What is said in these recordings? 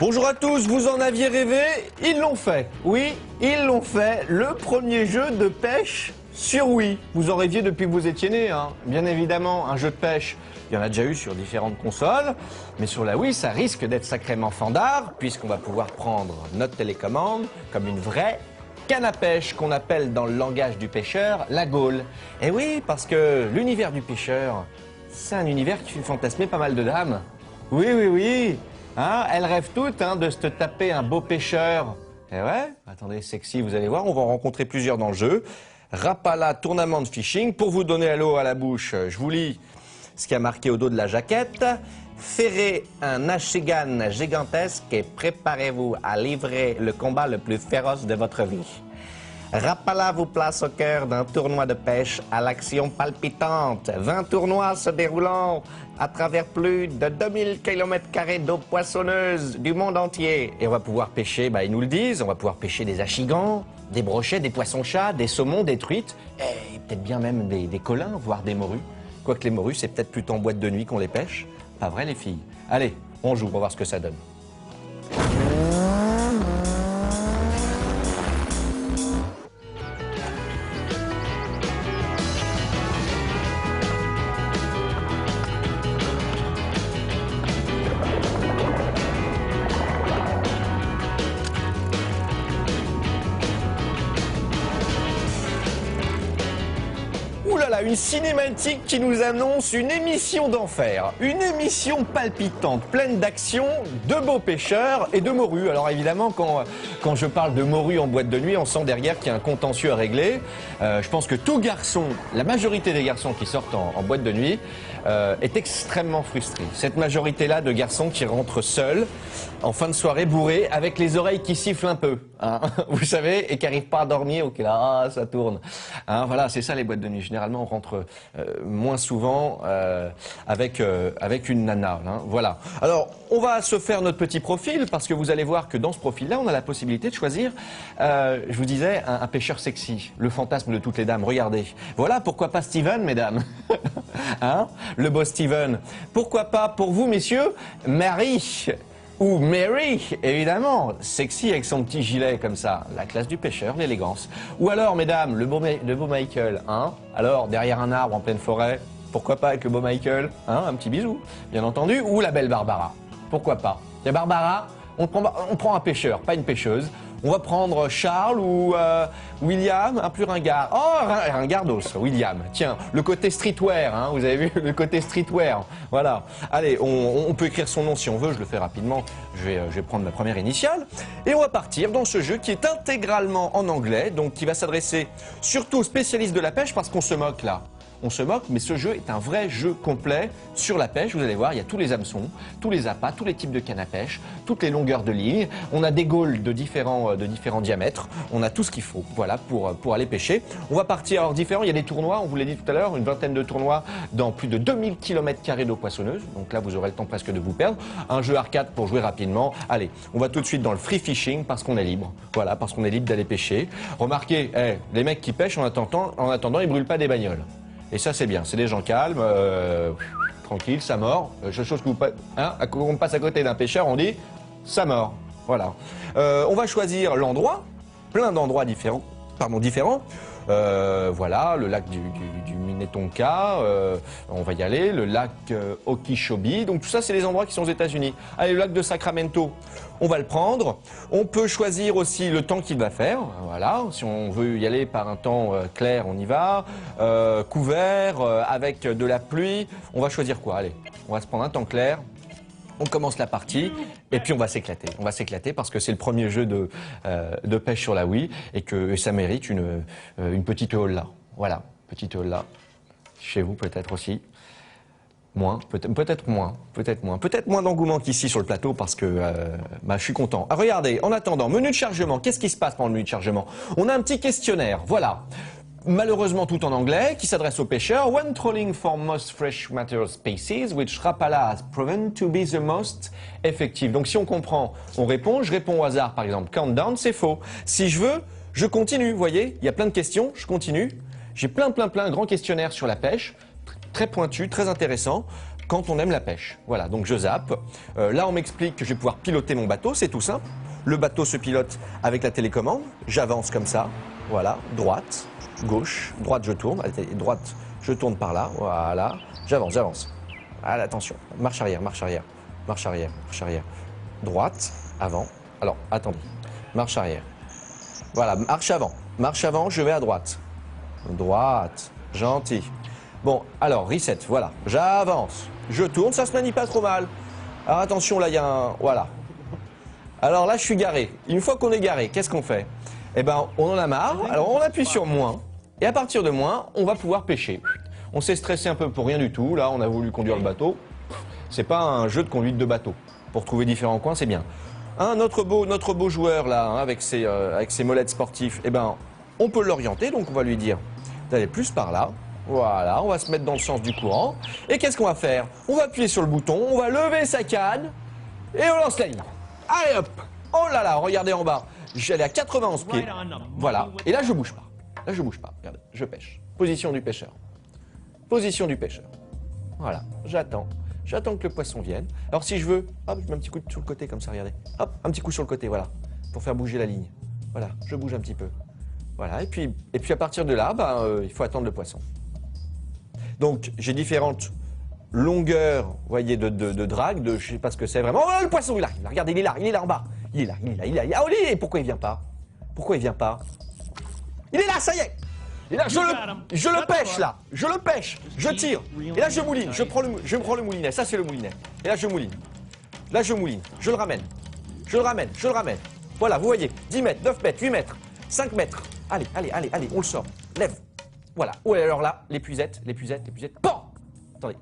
Bonjour à tous, vous en aviez rêvé, ils l'ont fait. Oui, ils l'ont fait, le premier jeu de pêche sur Wii. Vous en rêviez depuis que vous étiez né, hein. Bien évidemment, un jeu de pêche, il y en a déjà eu sur différentes consoles, mais sur la Wii, ça risque d'être sacrément fandard, puisqu'on va pouvoir prendre notre télécommande comme une vraie canne à pêche qu'on appelle dans le langage du pêcheur la gaule. Et oui, parce que l'univers du pêcheur, c'est un univers qui fait fantasmer pas mal de dames. Oui, oui, oui. Hein, elles rêvent toutes de se taper un beau pêcheur. Et ouais, attendez, sexy, vous allez voir, on va en rencontrer plusieurs dans le jeu. Rapala Tournament Fishing. Pour vous donner à l'eau à la bouche, je vous lis ce qui a marqué au dos de la jaquette. Ferrez un achigan gigantesque et préparez-vous à livrer le combat le plus féroce de votre vie. Rapala vous place au cœur d'un tournoi de pêche à l'action palpitante. 20 tournois se déroulant à travers plus de 2000 km² d'eau poissonneuse du monde entier. Et on va pouvoir pêcher, ils nous le disent, on va pouvoir pêcher des achigans, des brochets, des poissons-chats, des saumons, des truites, et peut-être bien même des colins, voire des morues. Quoique les morues, c'est peut-être plutôt en boîte de nuit qu'on les pêche. Pas vrai les filles? Allez, on joue, on va voir ce que ça donne. Ouh là là, une cinématique qui nous annonce une émission d'enfer, une émission palpitante, pleine d'action, de beaux pêcheurs et de morues. Alors évidemment, quand je parle de morues en boîte de nuit, on sent derrière qu'il y a un contentieux à régler. Je pense que tout garçon, la majorité des garçons qui sortent en boîte de nuit, est extrêmement frustré. Cette majorité-là de garçons qui rentrent seuls, en fin de soirée, bourrés, avec les oreilles qui sifflent un peu, vous savez, et qui n'arrivent pas à dormir, ou qui là, ça tourne. Voilà, c'est ça les boîtes de nuit. Généralement, on rentre moins souvent avec une nana. Voilà. Alors, on va se faire notre petit profil, parce que vous allez voir que dans ce profil-là, on a la possibilité de choisir, je vous disais, un pêcheur sexy, le fantasme de toutes les dames. Regardez. Voilà, pourquoi pas Steven, mesdames? Le beau Steven. Pourquoi pas pour vous, messieurs, Mary ou Mary, évidemment, sexy avec son petit gilet comme ça, la classe du pêcheur, l'élégance. Ou alors, mesdames, le beau Michael, alors, derrière un arbre en pleine forêt, pourquoi pas avec le beau Michael, un petit bisou, bien entendu. Ou la belle Barbara, pourquoi pas. Il y a Barbara, on prend un pêcheur, pas une pêcheuse. On va prendre Charles ou William, un plus ringard. Oh, ringardos, William. Tiens, le côté streetwear, vous avez vu, le côté streetwear. Voilà. Allez, on peut écrire son nom si on veut, je le fais rapidement. Je vais prendre ma première initiale. Et on va partir dans ce jeu qui est intégralement en anglais, donc qui va s'adresser surtout aux spécialistes de la pêche, parce qu'on se moque là. On se moque, mais ce jeu est un vrai jeu complet sur la pêche. Vous allez voir, il y a tous les hameçons, tous les appâts, tous les types de cannes à pêche, toutes les longueurs de ligne. On a des gaules de différents diamètres. On a tout ce qu'il faut, voilà, pour aller pêcher. On va partir, alors différents, il y a des tournois, on vous l'a dit tout à l'heure, une vingtaine de tournois dans plus de 2000 km² d'eau poissonneuse. Donc là, vous aurez le temps presque de vous perdre. Un jeu arcade pour jouer rapidement. Allez, on va tout de suite dans le free fishing parce qu'on est libre. Voilà, parce qu'on est libre d'aller pêcher. Remarquez, les mecs qui pêchent en attendant, ils brûlent pas des bagnoles. Et ça, c'est bien. C'est des gens calmes, tranquilles, ça mord. Chose que on passe à côté d'un pêcheur, on dit ça mord. Voilà. On va choisir l'endroit, plein d'endroits différents. Voilà, le lac du Minnetonka, on va y aller, le lac Okeechobee, donc tout ça c'est les endroits qui sont aux États-Unis. Allez, le lac de Sacramento, on va le prendre. On peut choisir aussi le temps qu'il va faire, voilà, si on veut y aller par un temps clair, on y va, couvert, avec de la pluie, on va choisir quoi? Allez, on va se prendre un temps clair. On commence la partie et puis on va s'éclater. On va s'éclater parce que c'est le premier jeu de pêche sur la Wii et ça mérite une petite holla. Voilà, petite holla. Chez vous peut-être aussi. Peut-être moins d'engouement qu'ici sur le plateau parce que je suis content. Regardez, en attendant, menu de chargement. Qu'est-ce qui se passe pendant le menu de chargement? On a un petit questionnaire, voilà. Malheureusement tout en anglais, qui s'adresse aux pêcheurs. When trolling for most freshwater species, which Rapala has proven to be the most effective. Donc si on comprend, on répond. Je réponds au hasard, par exemple, countdown, c'est faux. Si je veux, je continue. Vous voyez, il y a plein de questions, je continue. J'ai plein, grand questionnaire sur la pêche, très pointu, très intéressant. quand on aime la pêche. Voilà, donc je zappe. Là, on m'explique que je vais pouvoir piloter mon bateau, c'est tout simple. Le bateau se pilote avec la télécommande. J'avance comme ça, voilà, droite, gauche, droite, je tourne. Allez, droite, je tourne par là, voilà. J'avance, j'avance. Allez, attention, marche arrière, marche arrière, marche arrière, marche arrière. Droite, avant. Alors, attendez, marche arrière. Voilà, marche avant, je vais à droite. Droite, gentil. Bon, alors, reset, voilà, j'avance, je tourne, ça se manie pas trop mal. Alors attention, là, il y a un... Voilà. Alors là, je suis garé. Une fois qu'on est garé, qu'est-ce qu'on fait? Eh ben, on en a marre, alors on appuie sur moins, et à partir de moins, on va pouvoir pêcher. On s'est stressé un peu pour rien du tout, là, on a voulu conduire le bateau. C'est pas un jeu de conduite de bateau. Pour trouver différents coins, c'est bien. Notre beau joueur, là, hein, avec ses molettes sportifs, eh ben, on peut l'orienter, donc on va lui dire d'aller plus par là. Voilà, on va se mettre dans le sens du courant. Et qu'est-ce qu'on va faire? On va appuyer sur le bouton, on va lever sa canne, et on lance la ligne. Allez hop! Oh là là, regardez en bas. J'allais à 91 pieds. Voilà. Et là, je bouge pas. Là, je bouge pas. Regardez, je pêche. Position du pêcheur. Position du pêcheur. Voilà, j'attends. J'attends que le poisson vienne. Alors si je veux, hop, je mets un petit coup sur le côté comme ça, regardez. Hop, un petit coup sur le côté, voilà. Pour faire bouger la ligne. Voilà, je bouge un petit peu. Voilà, et puis à partir de là, il faut attendre le poisson. Donc, j'ai différentes longueurs, vous voyez, de drague, je ne sais pas ce que c'est vraiment. Oh, le poisson, il arrive, regardez, il est là en bas. Il est là. Ah, Oli, pourquoi il vient pas? Pourquoi il vient pas? Il est là, ça y est. Et là, je le pêche, là. Je le pêche, je tire. Et là, je mouline, je prends le moulinet. Ça, c'est le moulinet. Et là, je mouline. Là, je mouline, je le ramène. Je le ramène. Voilà, vous voyez, 10 mètres, 9 mètres, 8 mètres, 5 mètres. Allez, on le sort. Lève. Voilà. Oh, et alors là, l'épuisette. Pan! Attendez.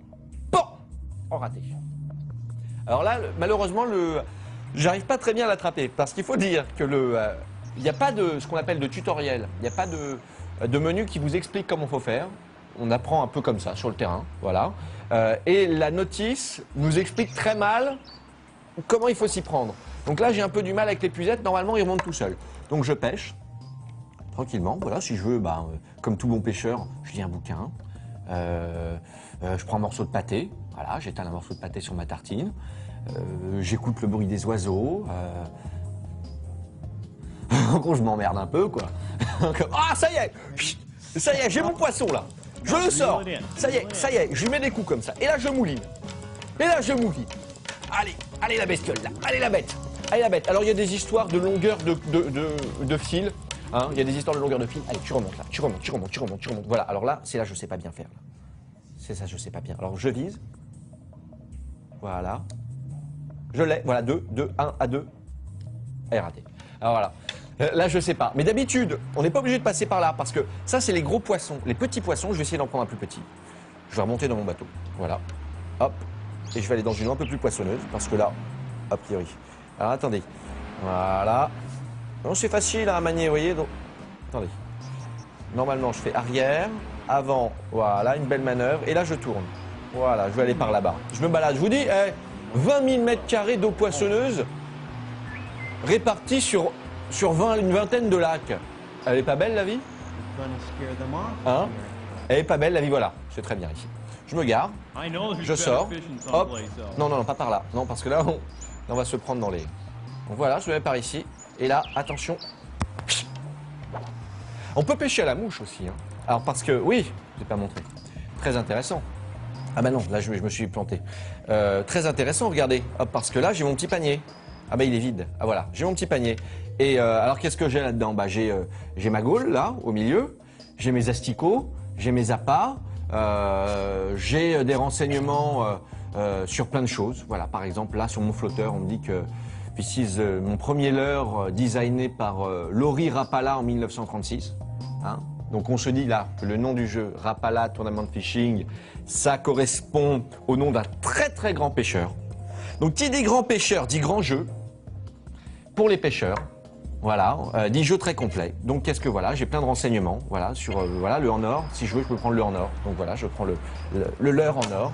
Pan! Oh, raté. Alors là, malheureusement, j'arrive pas très bien à l'attraper. Parce qu'il faut dire que il n'y a pas de ce qu'on appelle de tutoriel. Il n'y a pas de menu qui vous explique comment il faut faire. On apprend un peu comme ça, sur le terrain. Voilà. Et la notice nous explique très mal comment il faut s'y prendre. Donc là, j'ai un peu du mal avec l'épuisette. Normalement, il remonte tout seul. Donc je pêche. Tranquillement, voilà, si je veux, comme tout bon pêcheur, je lis un bouquin, je prends un morceau de pâté, voilà, j'étale un morceau de pâté sur ma tartine, j'écoute le bruit des oiseaux, en gros je m'emmerde un peu quoi. Ah ça y est, j'ai mon poisson là, je le sors, ça y est, je lui mets des coups comme ça, et là je mouline, allez la bestiole là, allez la bête. Alors il y a des histoires de longueur de fil. Hein, il y a des histoires de longueur de fil. Allez, tu remontes là, tu remontes. Voilà, alors là, c'est là, je sais pas bien faire. C'est ça, je sais pas bien. Alors, je vise. Voilà. Je l'ai. Voilà, 1 à 2. Et raté. Alors voilà. Là, je sais pas. Mais d'habitude, on n'est pas obligé de passer par là parce que ça, c'est les gros poissons. Les petits poissons, je vais essayer d'en prendre un plus petit. Je vais remonter dans mon bateau. Voilà. Hop. Et je vais aller dans une eau un peu plus poissonneuse parce que là, a priori. Alors, attendez. Voilà. Non, c'est facile à manier, vous voyez. Donc, attendez. Normalement, je fais arrière, avant, voilà, une belle manœuvre. Et là, je tourne. Voilà, je vais aller par là-bas. Je me balade. Je vous dis, 20 000 mètres carrés d'eau poissonneuse répartis sur une vingtaine de lacs. Elle est pas belle, la vie? Hein? Elle est pas belle, la vie, voilà. C'est très bien ici. Je me gare, je sors. Hop. Non, pas par là. Non, parce que là, on va se prendre dans les... Donc voilà, je me mets par ici. Et là, attention, on peut pêcher à la mouche aussi. Hein. Alors parce que, oui, je n'ai pas montré, très intéressant. Ah bah non, là je me suis planté. Très intéressant, regardez, hop, parce que là j'ai mon petit panier. Ah bah il est vide, ah voilà, j'ai mon petit panier. Et alors qu'est-ce que j'ai là-dedans? Bah j'ai ma gaule là, au milieu, j'ai mes asticots, j'ai mes appâts, j'ai des renseignements sur plein de choses. Voilà, par exemple là sur mon flotteur, on me dit que This is mon premier leurre designé par Laurie Rapala en 1936. Hein. Donc on se dit là que le nom du jeu, Rapala Tournament Fishing, ça correspond au nom d'un très très grand pêcheur. Donc qui dit grand pêcheur dit grand jeu pour les pêcheurs. Voilà, dit jeu très complet. Donc qu'est-ce que voilà, j'ai plein de renseignements voilà, sur voilà, le en or. Si je veux, je peux prendre le en or. Donc voilà, je prends le leurre en or.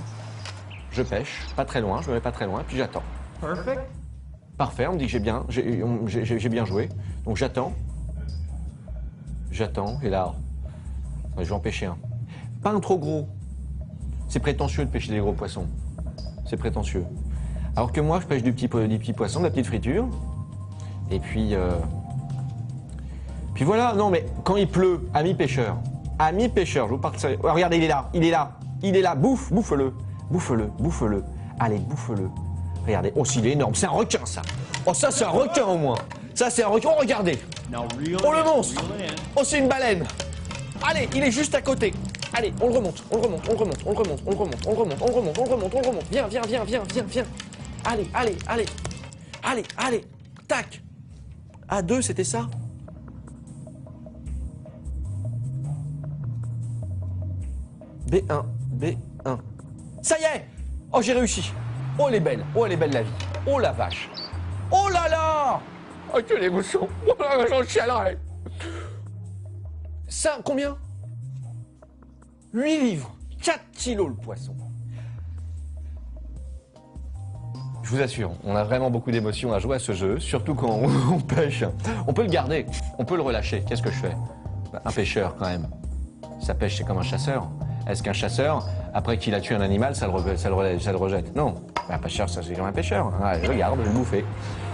Je pêche, pas très loin, je me mets pas très loin, puis j'attends. Perfect. Parfait, on me dit que j'ai bien joué. Donc j'attends. Et là, je vais en pêcher un. Pas un trop gros. C'est prétentieux de pêcher des gros poissons. c'est prétentieux. Alors que moi, je pêche du petit poisson, de la petite friture. Et puis voilà, non mais quand il pleut, ami pêcheur, je vous parle de ça. Oh, regardez, il est là, bouffe-le. Allez, bouffe-le. Regardez, oh, il est énorme, c'est un requin ça. Oh, ça c'est un requin au moins. Ça c'est un requin, oh regardez. Oh le monstre. Oh, c'est une baleine. Allez, il est juste à côté. Allez, on le remonte. Viens. Allez. Tac. A2, c'était ça? B1. Ça y est! Oh, j'ai réussi. Oh, elle est belle la vie. Oh la vache. Oh là là! Oh, quelle émotion. Oh là là, j'en chialerai. Ça, combien? 8 livres. 4 kilos le poisson. Je vous assure, on a vraiment beaucoup d'émotions à jouer à ce jeu, surtout quand on pêche. On peut le garder, on peut le relâcher. Qu'est-ce que je fais? Un pêcheur quand même. Ça pêche, c'est comme un chasseur. Est-ce qu'un chasseur, après qu'il a tué un animal, ça le rejette? Non. Un pêcheur, ça c'est comme un pêcheur. Ah, je le garde, je vais le bouffer.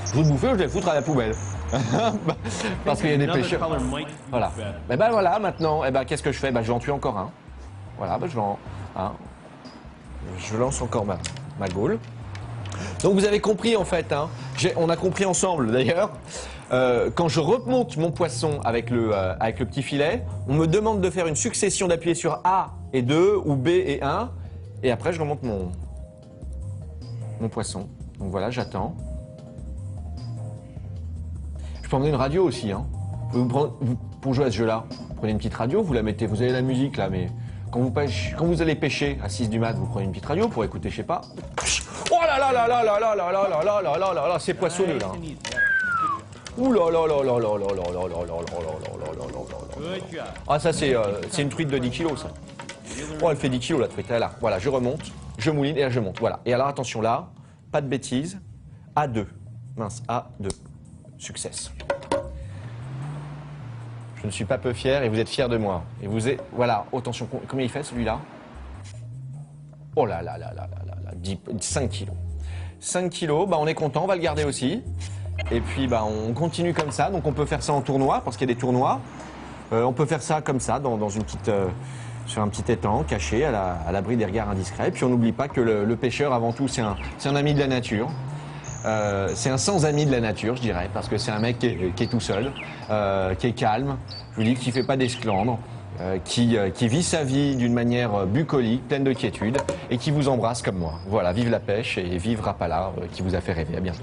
Je vais le bouffer ou je vais le foutre à la poubelle. Parce qu'il y a des pêcheurs. Voilà. Et ben voilà, maintenant, qu'est-ce que je fais? Je vais en tuer encore un. Voilà, je lance encore ma gaule. Donc vous avez compris en fait, hein, on a compris ensemble d'ailleurs, quand je remonte mon poisson avec le petit filet, on me demande de faire une succession d'appuyer sur A et 2 ou B et 1, et après je remonte mon poisson. Donc voilà, j'attends. Je peux emmener une radio aussi, hein. Pour jouer à ce jeu-là, vous prenez une petite radio, vous la mettez, vous avez la musique là, mais quand vous allez pêcher à 6 du mat, vous prenez une petite radio pour écouter, je sais pas. Oh là là là là là là là là là là là là là là, c'est poissonneux là. Ouh là là là là là là là là là là là là là. Ah ça c'est une truite de 10 kilos ça. Oh elle fait 10 kilos la truite, là. Voilà, je remonte, je mouline et là je monte, voilà. Et alors attention là, pas de bêtises, A2, mince, A2, success. Je ne suis pas peu fier et vous êtes fiers de moi. Et vous êtes, voilà, attention, combien il fait celui-là? Oh là là là là là là, 5 kilos. 5 kilos, on est content, on va le garder aussi. Et puis on continue comme ça, donc on peut faire ça en tournoi, parce qu'il y a des tournois. On peut faire ça comme ça, dans une petite, sur un petit étang, caché, à l'abri des regards indiscrets. Puis on n'oublie pas que le pêcheur, avant tout, c'est un ami de la nature. C'est un sans-ami de la nature, je dirais, parce que c'est un mec qui est tout seul, qui est calme, je vous dis, qui ne fait pas d'esclandre, qui vit sa vie d'une manière bucolique, pleine de quiétude, et qui vous embrasse comme moi. Voilà, vive la pêche et vive Rapala, qui vous a fait rêver. À bientôt.